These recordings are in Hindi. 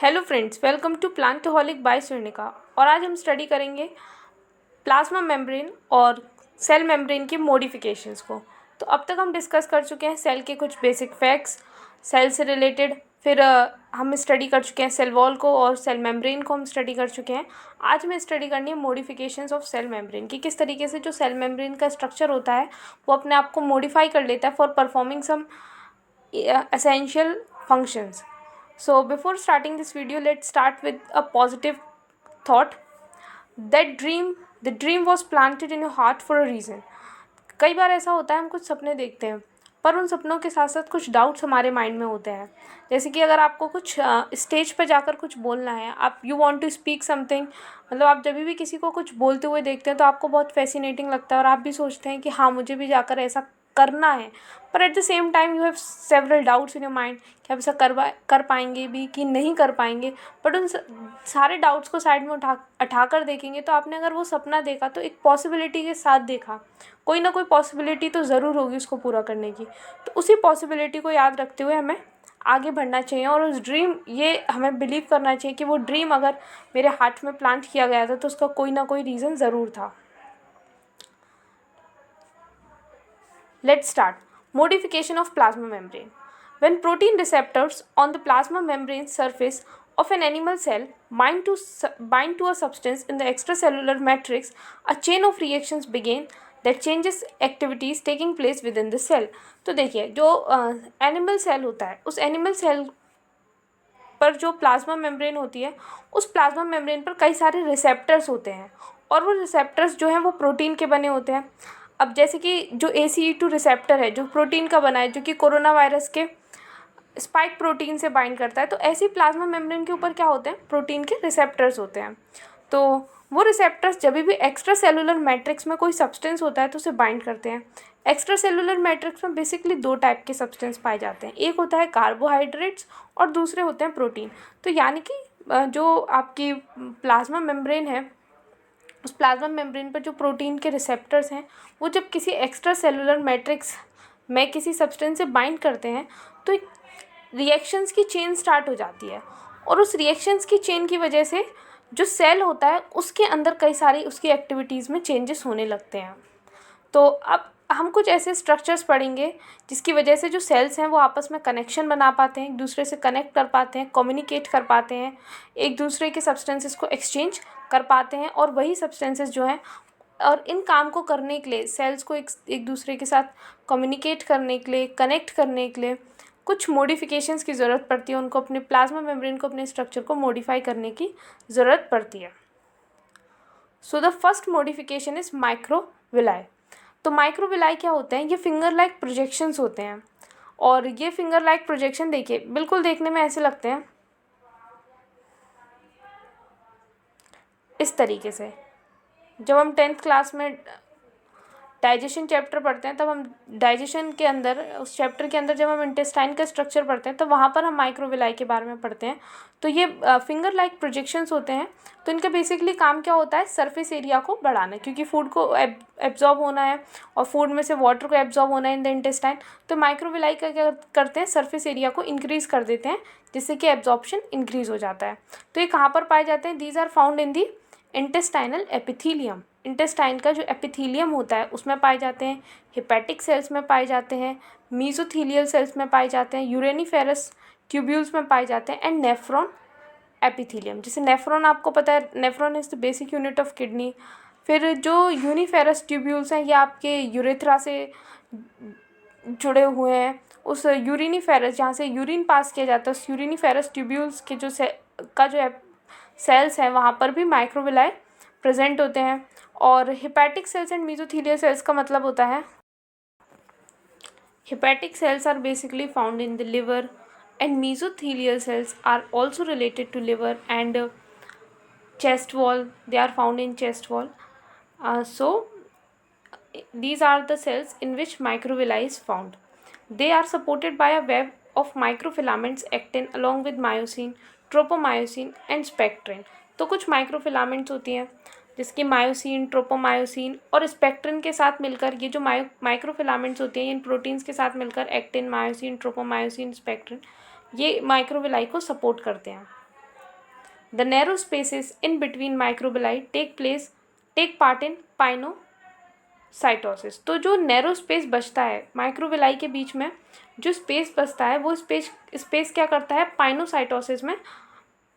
Hello friends, welcome to Plantoholic by Swarnika. और आज हम स्टडी करेंगे प्लाज्मा मेम्ब्रेन और सेल मेम्ब्रेन की मॉडिफिकेशंस को। तो अब तक हम डिस्कस कर चुके हैं सेल के कुछ बेसिक फैक्ट्स, सेल से रिलेटेड। फिर हम स्टडी कर चुके हैं सेल वॉल को और सेल मेम्ब्रेन को हम स्टडी कर चुके हैं। आज हमें स्टडी करनी है मॉडिफिकेशंस ऑफ सेल मेम्ब्रेन की, किस तरीके से जो सेल मेम्ब्रेन का स्ट्रक्चर होता है वो अपने आप को मॉडिफाई कर लेता है for performing some essential functions. So before starting this video, let's start with a positive thought. The dream was planted in your heart for a reason. कई बार ऐसा होता है हम कुछ सपने देखते हैं पर उन सपनों के साथ साथ कुछ डाउट्स हमारे माइंड में होते हैं। जैसे कि अगर आपको कुछ स्टेज पर जाकर कुछ बोलना है, आप you want to speak something, मतलब आप जब भी किसी को कुछ बोलते हुए देखते हैं तो आपको बहुत फैसिनेटिंग लगता है और आप भी सोचते हैं कि हाँ मुझे भी जाकर ऐसा करना है। पर at the same time you have several doubts in your mind कि आप ऐसा कर पाएंगे भी कि नहीं कर पाएंगे। बट उन सारे डाउट्स को साइड में उठा कर देखेंगे तो आपने अगर वो सपना देखा तो एक पॉसिबिलिटी के साथ देखा, कोई ना कोई पॉसिबिलिटी तो ज़रूर होगी उसको पूरा करने की। तो उसी पॉसिबिलिटी को याद रखते हुए हमें आगे बढ़ना चाहिए और उस ड्रीम, ये हमें बिलीव करना चाहिए कि वो ड्रीम अगर मेरे हार्ट में प्लांट किया गया था तो उसका कोई ना कोई रीज़न ज़रूर था। Let's start. Modification of plasma membrane. When protein receptors on the plasma membrane surface of an animal cell bind to a substance in the extracellular matrix, a chain of reactions begin that changes activities taking place within the cell. तो देखिए, जो एनिमल सेल होता है उस एनिमल सेल पर जो प्लाज्मा मेम्ब्रेन होती है उस प्लाज्मा मेम्ब्रेन पर कई सारे रिसेप्टर्स होते हैं और वो रिसेप्टर्स जो हैं वो प्रोटीन के बने होते हैं। अब जैसे कि जो ACE2 रिसेप्टर है जो प्रोटीन का बना है, जो कि कोरोना वायरस के स्पाइक प्रोटीन से बाइंड करता है, तो ऐसी प्लाज्मा मेम्ब्रेन के ऊपर क्या होते हैं, प्रोटीन के रिसेप्टर्स होते हैं। तो वो रिसेप्टर्स जब भी एक्स्ट्रा सेलुलर मैट्रिक्स में कोई सब्सटेंस होता है तो उसे बाइंड करते हैं। एक्स्ट्रा सेलुलर मैट्रिक्स में बेसिकली दो टाइप के सब्सटेंस पाए जाते हैं, एक होता है कार्बोहाइड्रेट्स और दूसरे होते हैं प्रोटीन। तो यानी कि जो आपकी प्लाज्मा मेम्ब्रेन है उस प्लाज्मा मेम्ब्रेन पर जो प्रोटीन के रिसेप्टर्स हैं वो जब किसी एक्स्ट्रा सेलुलर मैट्रिक्स में किसी सब्सटेंस से बाइंड करते हैं तो एक रिएक्शंस की चेन स्टार्ट हो जाती है और उस रिएक्शंस की चेन की वजह से जो सेल होता है उसके अंदर कई सारी उसकी एक्टिविटीज़ में चेंजेस होने लगते हैं। तो अब हम कुछ ऐसे स्ट्रक्चर्स पढ़ेंगे जिसकी वजह से जो सेल्स हैं वो आपस में कनेक्शन बना पाते हैं, एक दूसरे से कनेक्ट कर पाते हैं, कम्युनिकेट कर पाते हैं, एक दूसरे के सब्सटेंसेस को एक्सचेंज कर पाते हैं और वही सब्सटेंसेस जो हैं और इन काम को करने के लिए सेल्स को एक दूसरे के साथ कम्युनिकेट करने के लिए, कनेक्ट करने के लिए कुछ मॉडिफिकेशंस की ज़रूरत पड़ती है। उनको अपने प्लाज्मा मेम्ब्रेन को, अपने स्ट्रक्चर को मॉडिफाई करने की ज़रूरत पड़ती है। So the first modification is microvilli. तो माइक्रोविलाई क्या होते हैं, ये फिंगर लाइक प्रोजेक्शंस होते हैं और ये फिंगर लाइक प्रोजेक्शन देखिए बिल्कुल देखने में ऐसे लगते हैं इस तरीके से। जब हम 10th क्लास में डाइजेशन चैप्टर पढ़ते हैं तब हम डाइजेशन के अंदर, उस चैप्टर के अंदर जब हम इंटेस्टाइन का स्ट्रक्चर पढ़ते हैं तो वहाँ पर हम माइक्रोविलाई के बारे में पढ़ते हैं। तो ये फिंगर लाइक प्रोजेक्शंस होते हैं। तो इनका बेसिकली काम क्या होता है, सरफेस एरिया को बढ़ाना, क्योंकि फूड को एब्जॉर्ब होना है और फूड में से वाटर को एब्जॉर्ब होना है इन द इंटेस्टाइन। तो माइक्रोविलाई का क्या करते हैं, सरफेस एरिया को इंक्रीज़ कर देते हैं जिससे कि एब्जॉर्प्शन इंक्रीज़ हो जाता है। तो ये कहाँ पर पाए जाते हैं, these are found in the intestinal epithelium. Intestine का जो एपिथीलियम होता है उसमें पाए जाते हैं, हेपेटिक सेल्स में पाए जाते हैं, मीजोथीलियल सेल्स में पाए जाते हैं, यूरेनिफेरस ट्यूब्यूल्स में पाए जाते हैं एंड नेफ्रॉन एपिथीलियम। जैसे नेफ्रॉन आपको पता है, nephron is the basic unit of kidney. फिर जो यूनिफेरस ट्यूब्यूल्स हैं ये आपके यूरेथ्रा से जुड़े हुए हैं। उस यूरिनिफेरस, जहाँ से यूरिन पास किया जाता है, उस यूरिनिफेरस ट्यूब्यूल्स के जो सेल्स हैं वहाँ पर भी माइक्रोविलाई प्रेजेंट होते हैं। और hepatic cells and mesothelial cells का मतलब होता है, hepatic cells are basically found in the liver and mesothelial cells are also related to liver and chest wall. They are found in chest wall. So these are the cells in which microvilli is found. They are supported by a web of microfilaments actin along with myosin, tropomyosin and spectrin. तो कुछ माइक्रोफिलामेंट्स होती हैं जिसकी मायोसिन, ट्रोपोमायोसिन और स्पेक्ट्रिन के साथ मिलकर, ये जो माइक्रोफिलामेंट्स होती हैं इन प्रोटीन्स के साथ मिलकर एक्टिन, मायोसिन, ट्रोपोमायोसिन, स्पेक्ट्रिन, ये माइक्रोविलाई को सपोर्ट करते हैं। The narrow spaces in between microvilli take part in pinocytosis. तो जो नैरो स्पेस बचता है माइक्रोबिलाई के बीच में, जो स्पेस बचता है वो स्पेस क्या करता है, पाइनोसाइटोसिस में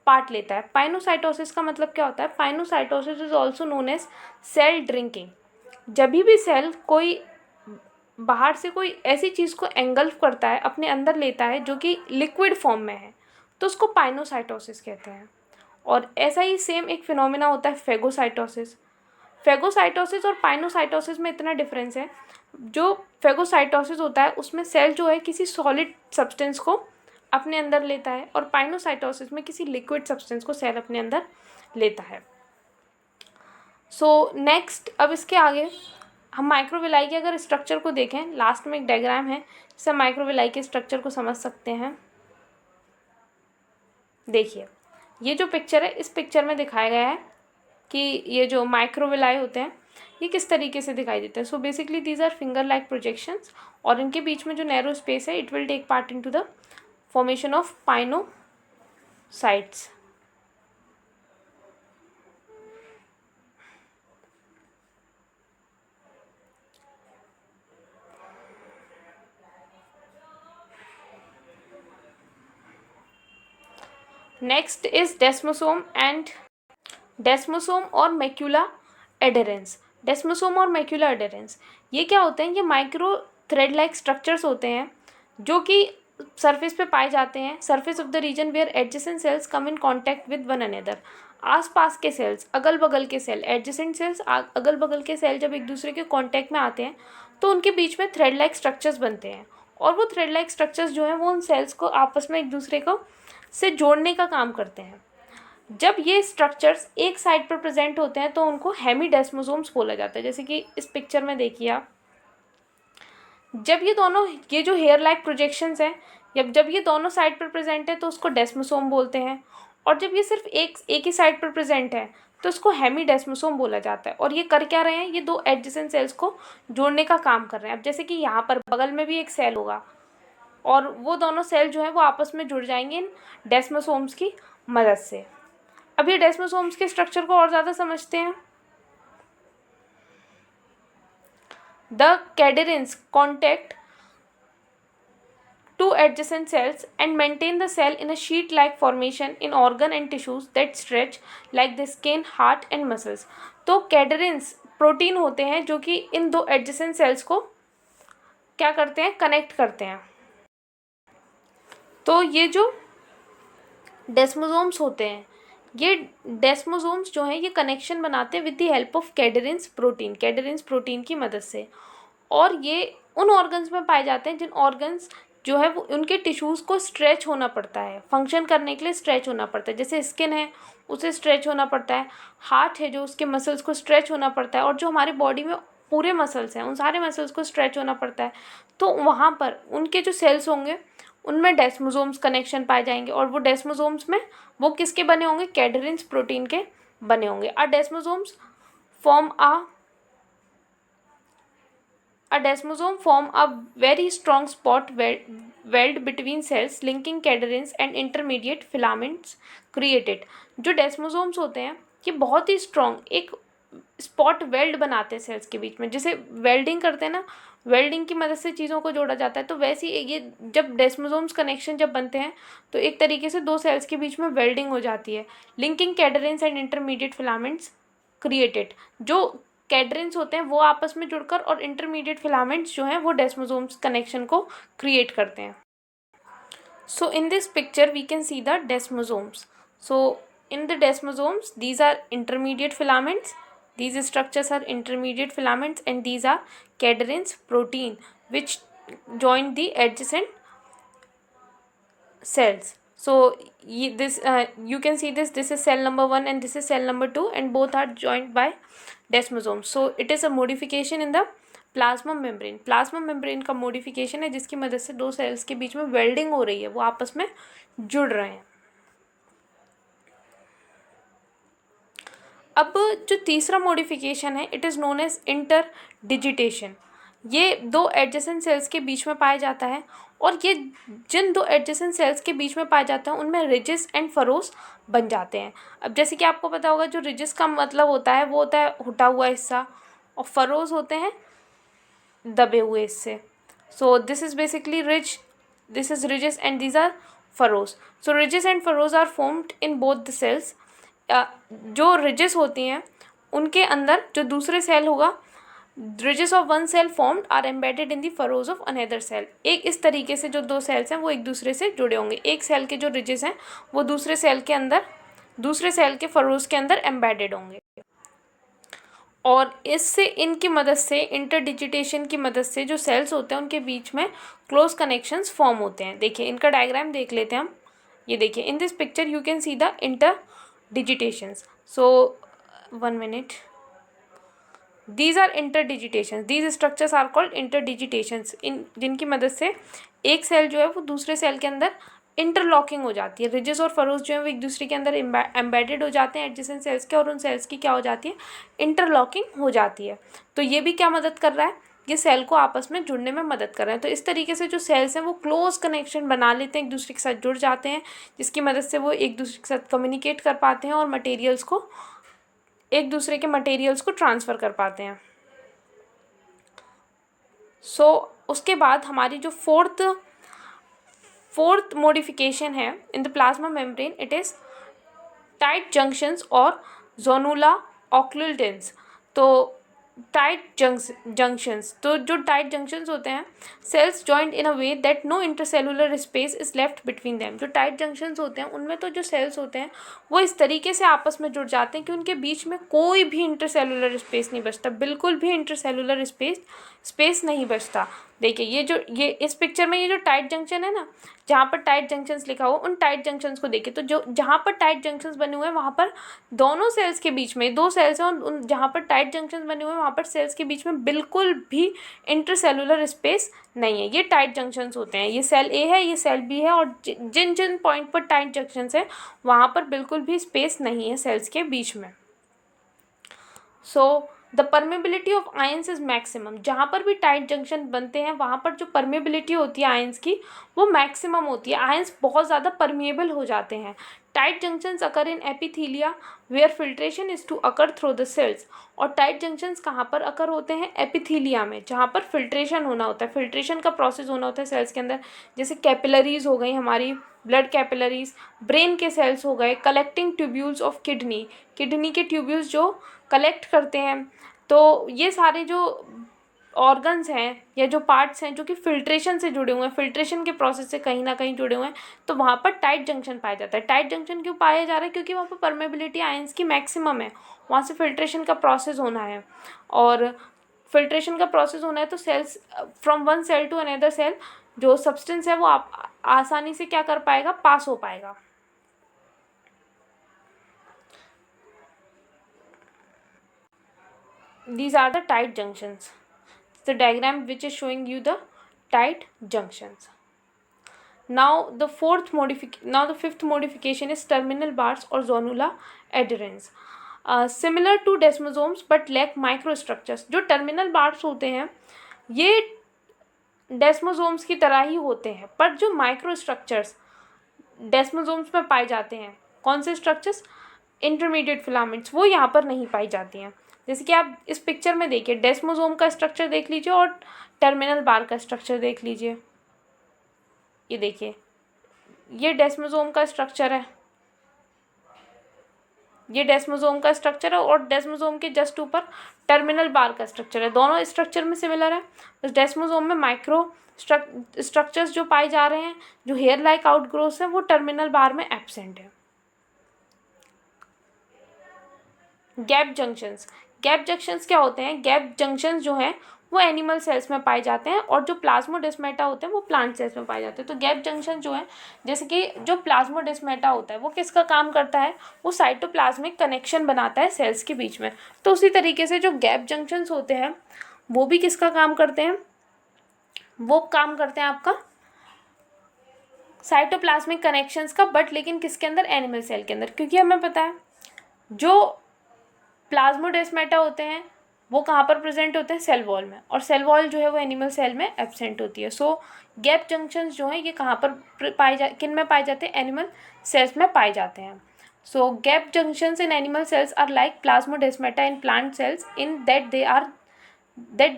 पार्ट लेता है। पाइनोसाइटोसिस का मतलब क्या होता है, pinocytosis is also known as cell drinking. जब भी सेल कोई बाहर से कोई ऐसी चीज़ को एंगल्फ करता है, अपने अंदर लेता है जो कि लिक्विड फॉर्म में है, तो उसको पाइनोसाइटोसिस कहते हैं। और ऐसा ही सेम एक फिनोमिना होता है फेगोसाइटोसिस। फेगोसाइटोसिस और पाइनोसाइटोसिस में इतना डिफरेंस है, जो फेगोसाइटोसिस होता है उसमें सेल जो है किसी सॉलिड सब्सटेंस को अपने अंदर लेता है, और पाइनोसाइटोसिस में किसी लिक्विड सब्सटेंस को सेल अपने अंदर लेता है। सो नेक्स्ट, अब इसके आगे हम माइक्रोविलाई के अगर स्ट्रक्चर को देखें, लास्ट में एक डायग्राम है जिससे माइक्रोविलाई के स्ट्रक्चर को समझ सकते हैं। देखिए, ये जो पिक्चर है, इस पिक्चर में दिखाया गया है कि ये जो माइक्रोविलाई होते हैं ये किस तरीके से दिखाई देते हैं। So basically these are finger like projections, और इनके बीच में जो नैरो स्पेस है it will take part into the formation of pinocytes. Next is desmosome और मैक्यूला एडेरेंस। डेस्मोसोम और मैक्यूला एडेरेंस ये क्या होते हैं, ये माइक्रो थ्रेड लाइक स्ट्रक्चर्स होते हैं जो कि सरफेस पे पाए जाते हैं, surface of the region where adjacent cells come in contact with one another. आसपास के सेल्स, अगल बगल के सेल, एडजेसेंट सेल्स, अगल बगल के सेल जब एक दूसरे के कांटेक्ट में आते हैं तो उनके बीच में थ्रेड लाइक स्ट्रक्चर्स बनते हैं, और वो थ्रेड लाइक स्ट्रक्चर्स जो हैं वो उन सेल्स को आपस में एक दूसरे को से जोड़ने का काम करते हैं। जब ये स्ट्रक्चर्स एक साइड पर प्रेजेंट होते हैं तो उनको हेमीडेस्मोसोम्स बोला जाता है। जैसे कि इस पिक्चर में देखिए आप, जब ये जो हेयर लाइक प्रोजेक्शंस हैं, जब ये दोनों साइड पर प्रेजेंट है तो उसको डेस्मोसोम बोलते हैं, और जब ये सिर्फ एक ही साइड पर प्रेजेंट है तो उसको हेमीडेस्मोसोम बोला जाता है। और ये कर क्या रहे हैं, ये दो एडजेसेंट सेल्स को जोड़ने का काम कर रहे हैं। अब जैसे कि यहाँ पर बगल में भी एक सेल होगा, और वो दोनों सेल जो है वो आपस में जुड़ जाएंगे इन डेस्मोसोम्स की मदद से। अब ये डेस्मोसोम्स के स्ट्रक्चर को और ज़्यादा समझते हैं। The cadherins contact two adjacent cells and maintain the cell in a sheet-like formation in organ and tissues that stretch like the skin, heart and muscles। तो कैडरेंस प्रोटीन होते हैं जो कि इन दो एडजेसेंट सेल्स को क्या करते हैं, कनेक्ट करते हैं। तो ये जो डेस्मोसोम्स होते हैं, ये डेस्मोसोम्स जो हैं ये कनेक्शन बनाते हैं with the help of cadherins protein की मदद से। और ये उन ऑर्गन्स में पाए जाते हैं जिन ऑर्गन्स जो है वो उनके टिश्यूज़ को स्ट्रेच होना पड़ता है, फंक्शन करने के लिए स्ट्रेच होना पड़ता है। जैसे स्किन है उसे स्ट्रेच होना पड़ता है, हार्ट है जो उसके मसल्स को स्ट्रेच होना पड़ता है, और जो हमारी बॉडी में पूरे मसल्स हैं उन सारे मसल्स को स्ट्रेच होना पड़ता है। तो वहाँ पर उनके जो सेल्स होंगे उनमें डेस्मोसोम्स कनेक्शन पाए जाएंगे, और वो डेस्मोसोम्स में वो किसके बने होंगे, कैडरेंस प्रोटीन के बने होंगे। Desmosomes form A desmosome form a very strong spot weld between cells linking cadherins and intermediate filaments created। जो डेस्मोसोम्स होते हैं ये बहुत ही स्ट्रॉन्ग एक स्पॉट वेल्ड बनाते हैं सेल्स के बीच में। जैसे वेल्डिंग करते हैं ना, वेल्डिंग की मदद से चीज़ों को जोड़ा जाता है, तो वैसे ही ये जब डेस्मोसोम्स कनेक्शन जब बनते हैं तो एक तरीके से दो सेल्स के बीच में वेल्डिंग हो जाती है। Linking cadherins and intermediate filaments created, जो कैडरेंस होते हैं वो आपस में जुड़कर, और इंटरमीडिएट फिलामेंट्स जो हैं वो डेस्मोसोम्स कनेक्शन को क्रिएट करते हैं। So in this picture we can see the desmosomes. So in the desmosomes these are intermediate filaments, these structures are intermediate filaments, and these are cadherins protein which join the adjacent cells। So this you can see this is cell number 1 and this is cell number 2, and both are joined by desmosomes। so it is a modification in the plasma membrane. Plasma membrane का मॉडिफिकेशन है जिसकी मदद से दो सेल्स के बीच में वेल्डिंग हो रही है, वो आपस में जुड़ रहे हैं। अब जो तीसरा मॉडिफिकेशन है it is known as interdigitation. ये दो एडजेसेंट सेल्स के बीच में पाया जाता है, और ये जिन दो एडजेसेंट सेल्स के बीच में पाया जाता है उनमें रिजेस एंड फरोस बन जाते हैं। अब जैसे कि आपको पता होगा, जो रिजेस का मतलब होता है वो होता है हुटा हुआ हिस्सा, और फरोस होते हैं दबे हुए हिस्से। So this is basically ridge, this is ridges and these are furrows. So ridges and furrows are formed in both the cells. जो रिजेस होती हैं उनके अंदर जो दूसरे सेल होगा, ridges of one cell formed are embedded in the furrows of another cell। एक इस तरीके से जो दो सेल्स हैं वो एक दूसरे से जुड़े होंगे, एक सेल के जो ridges हैं वो दूसरे सेल के अंदर, दूसरे सेल के फरोज के अंदर एम्बेडेड होंगे, और इससे इनकी मदद से, इंटरडिजिटेशन की मदद से जो सेल्स होते हैं उनके बीच में क्लोज कनेक्शंस फॉर्म होते हैं। देखिए इनका डायग्राम देख लेते हैं हम। ये देखिए, in this picture you can see the interdigitations. So 1 minute, these are interdigitations, these structures are called interdigitations, इन जिनकी मदद से एक सेल जो है वो दूसरे सेल के अंदर इंटरलॉकिंग हो जाती है। रिजेस और फरोज जो है वो एक दूसरे के अंदर एम्बेडेड हो जाते हैं एडजेसेंट सेल्स के, और उन सेल्स की क्या हो जाती है, इंटरलॉकिंग हो जाती है। तो ये भी क्या मदद कर रहा है, ये सेल को आपस में जुड़ने में मदद कर रहे हैं। तो इस तरीके से जो सेल्स हैं वो क्लोज कनेक्शन बना लेते हैं, एक दूसरे के साथ जुड़ जाते हैं, जिसकी मदद से वो एक दूसरे के साथ कम्युनिकेट कर पाते हैं और मटेरियल्स को, एक दूसरे के मटेरियल्स को ट्रांसफ़र कर पाते हैं। उसके बाद हमारी जो फोर्थ मॉडिफिकेशन है in the plasma membrane, it is tight junctions और जोनुला ऑक्लूडेंस। तो टाइट जंक्शंस, तो जो टाइट जंक्शंस होते हैं, cells joint in a way that no intercellular space is left between them. जो टाइट जंक्शंस होते हैं उनमें तो जो सेल्स होते हैं वो इस तरीके से आपस में जुड़ जाते हैं कि उनके बीच में कोई भी इंटरसेलुलर स्पेस नहीं बचता, बिल्कुल भी इंटरसेलुलर स्पेस नहीं बचता। देखिए ये इस पिक्चर में ये जो टाइट जंक्शन है ना, जहाँ पर टाइट जंक्शंस लिखा हुआ, उन टाइट जंक्शंस को देखिए, तो जो जहाँ पर टाइट जंक्शंस बने हुए हैं वहाँ पर दोनों सेल्स के बीच में, दो सेल्स हैं और उन जहाँ पर टाइट जंक्शंस बने हुए हैं वहाँ पर सेल्स के बीच में बिल्कुल भी इंटरसेलुलर स्पेस नहीं है। ये टाइट जंक्शंस होते हैं, ये सेल ए है, ये सेल बी है, और जिन जिन पॉइंट पर टाइट जंक्शंस है वहाँ पर बिल्कुल भी स्पेस नहीं है सेल्स के बीच में। So the permeability of ions is maximum. जहाँ पर भी टाइट जंक्शन बनते हैं वहाँ पर जो परमेबिलिटी होती है आयंस की वो मैक्सिमम होती है, आयंस बहुत ज़्यादा परमिएबल हो जाते हैं। Tight junctions occur in epithelia where filtration is to occur through the cells. और टाइट जंक्शंस कहाँ पर अकर होते हैं, एपिथीलिया में, जहाँ पर फिल्ट्रेशन होना होता है, फिल्ट्रेशन का प्रोसेस होना होता है सेल्स के अंदर। जैसे कैपिलरीज हो गई हमारी, ब्लड कैपिलरीज, ब्रेन के सेल्स हो गए, collecting tubules of kidney, kidney के ट्यूब्यूल्स जो कलेक्ट करते हैं। तो ये सारे जो ऑर्गन्स हैं या जो पार्ट्स हैं जो कि फिल्ट्रेशन से जुड़े हुए हैं, फिल्ट्रेशन के प्रोसेस से कहीं ना कहीं जुड़े हुए हैं, तो वहाँ पर टाइट जंक्शन पाया जाता है। टाइट जंक्शन क्यों पाया जा रहा है, क्योंकि वहाँ पर परमेबिलिटी आयंस की मैक्सिमम है, वहाँ से फिल्ट्रेशन का प्रोसेस होना है, और फिल्ट्रेशन का प्रोसेस होना है तो cells from one cell to another cell जो सब्सटेंस है वो आप आसानी से क्या कर पाएगा, पास हो पाएगा। These are the tight junctions. The diagram which is showing you the tight junctions. Now the fifth modification is terminal bars or zonula adherens. Similar to desmosomes but lack microstructures. जो terminal bars होते हैं ये डेस्मोसोम्स की तरह ही होते हैं, पर जो माइक्रोस्ट्रक्चर्स डेस्मोसोम्स में पाए जाते हैं, कौन से स्ट्रक्चर्स, इंटरमीडिएट फिलामेंट्स, वो यहाँ पर नहीं पाई जाती हैं। जैसे कि आप इस पिक्चर में देखिए, डेस्मोसोम का स्ट्रक्चर देख लीजिए और टर्मिनल बार का स्ट्रक्चर देख लीजिए। ये देखिए, ये डेस्मोसोम का स्ट्रक्चर है, ये डेस्मोसोम का स्ट्रक्चर है, और डेस्मोसोम के जस्ट ऊपर टर्मिनल बार का स्ट्रक्चर है। दोनों स्ट्रक्चर में सिमिलर है, बस डेस्मोसोम में माइक्रो स्ट्रक्चर्स जो पाए जा रहे हैं, जो हेयर लाइक आउटग्रोथ है, वो टर्मिनल बार में एब्सेंट है। गैप जंक्शंस, गैप जंक्शंस क्या होते हैं, गैप जंक्शंस जो हैं वो एनिमल सेल्स में पाए जाते हैं, और जो प्लाज्मोडेस्माटा होते हैं वो प्लांट सेल्स में पाए जाते हैं। तो गैप जंक्शन जो है, जैसे कि जो प्लाज्मोडेस्माटा होता है वो किसका काम करता है, वो साइटोप्लाज्मिक कनेक्शन बनाता है सेल्स के बीच में। तो उसी तरीके से जो गैप जंक्शंस होते हैं वो भी किसका काम करते हैं, वो काम करते हैं आपका साइटोप्लाज्मिक कनेक्शंस का, बट लेकिन किसके अंदर, एनिमल सेल के अंदर। क्योंकि हमें पता है जो प्लाज्मोडेस्माटा होते हैं वो कहाँ पर प्रेजेंट होते हैं, सेल वॉल में, और सेल वॉल जो है वो एनिमल सेल में एब्सेंट होती है। सो गैप जंक्शंस जो हैं ये कहाँ पर किन में पाए जाते हैं, एनिमल सेल्स में पाए जाते हैं। So gap junctions in animal cells are like plasmodesmata in plant cells in that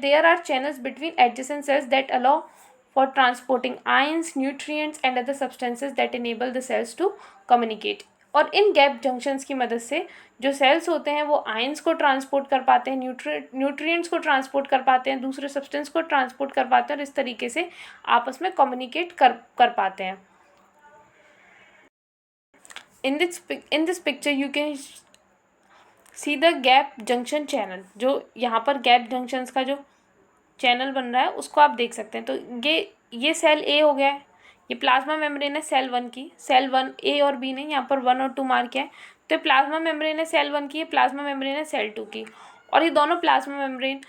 there are channels between adjacent cells that allow for transporting ions, nutrients and other substances that enable the cells to communicate। और इन गैप जंक्शंस की मदद से जो सेल्स होते हैं वो आयंस को ट्रांसपोर्ट कर पाते हैं, न्यूट्रिएंट्स को ट्रांसपोर्ट कर पाते हैं, दूसरे सब्सटेंस को ट्रांसपोर्ट कर पाते हैं और इस तरीके से आपस में कम्युनिकेट कर पाते हैं। In this picture you can see the gap junction channel। जो यहाँ पर गैप जंक्शंस का जो चैनल बन रहा है उसको आप देख सकते हैं। तो ये सेल ए हो गया है, ये प्लाज्मा मेम्ब्रेन है सेल 1 की, सेल 1 ए और बी नहीं, यहाँ पर 1 और 2 मार्क है। तो प्लाज्मा मेम्ब्रेन है सेल 1 की, ये प्लाज्मा मेम्ब्रेन है सेल 2 की, और ये दोनों प्लाज्मा मेम्ब्रेन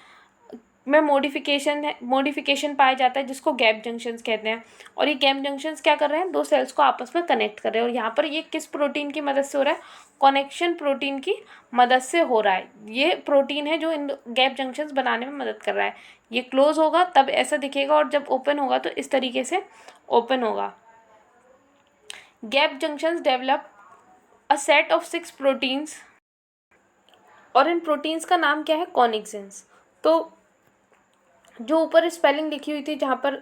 में मॉडिफिकेशन पाया जाता है जिसको गैप जंक्शंस कहते हैं। और ये गैप जंक्शंस क्या कर रहे हैं, दो सेल्स को आपस में कनेक्ट कर रहे हैं। और यहाँ पर ये किस प्रोटीन की मदद से हो रहा है, कनेक्शन प्रोटीन की मदद से हो रहा है। ये प्रोटीन है जो इन गैप जंक्शंस बनाने में मदद कर रहा है। ये क्लोज होगा तब ऐसा दिखेगा और जब ओपन होगा तो इस तरीके से ओपन होगा। Gap junctions develop a set of 6 proteins, और इन प्रोटीन्स का नाम क्या है, कॉनिक्सिन्स। तो जो ऊपर स्पेलिंग लिखी हुई थी जहाँ पर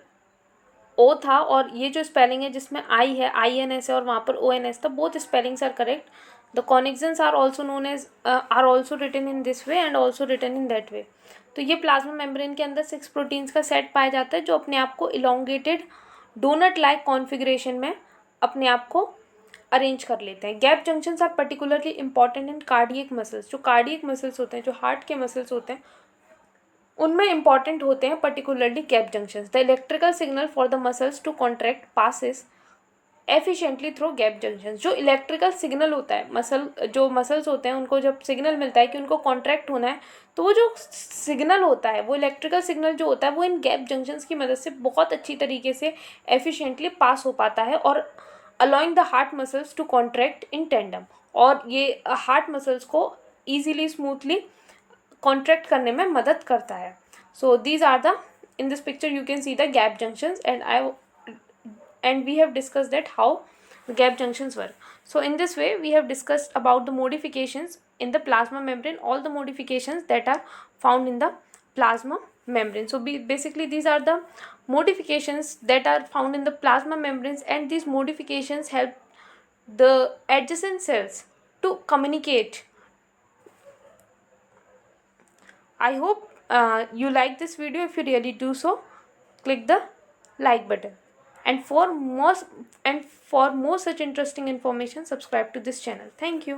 ओ था, और ये जो स्पेलिंग है जिसमें आई है, INS है, और वहाँ पर ONS था, both spellings are correct. The connexins are also known as are also written in this way and also written in that way. तो ये प्लाज्मा मेम्ब्रेन के अंदर 6 प्रोटीन्स का सेट पाया जाता है जो अपने आप को इलोंगेटेड डोनट लाइक कॉन्फ़िगरेशन में अपने आप को अरेंज कर लेते हैं। Gap junctions are particularly important in cardiac muscles. जो कार्डियक मसल्स होते हैं, जो हार्ट के मसल्स होते हैं, उनमें इंपॉर्टेंट होते हैं particularly gap junctions. The electrical signal for the muscles to contract passes efficiently through gap junctions. जो इलेक्ट्रिकल सिग्नल होता है, जो मसल्स होते हैं उनको जब सिग्नल मिलता है कि उनको कॉन्ट्रैक्ट होना है, तो वो जो सिग्नल होता है, वो इलेक्ट्रिकल सिग्नल जो होता है वो इन गैप जंक्शंस की मदद से बहुत अच्छी तरीके से एफिशिएंटली पास हो पाता है और allowing the heart muscles to contract in tandem. और ये हार्ट मसल्स को ईजीली स्मूथली कॉन्ट्रैक्ट करने में मदद करता है। So these are the, in this picture you can see the gap junctions and we have discussed that how the gap junctions work. So in this way we have discussed about the modifications in the plasma membrane, all the modifications that are found in the plasma membrane. So basically these are the modifications that are found in the plasma membranes, and these modifications help the adjacent cells to communicate. I hope you like this video. If you really do so, click the like button, and for more such interesting information, subscribe to this channel. Thank you.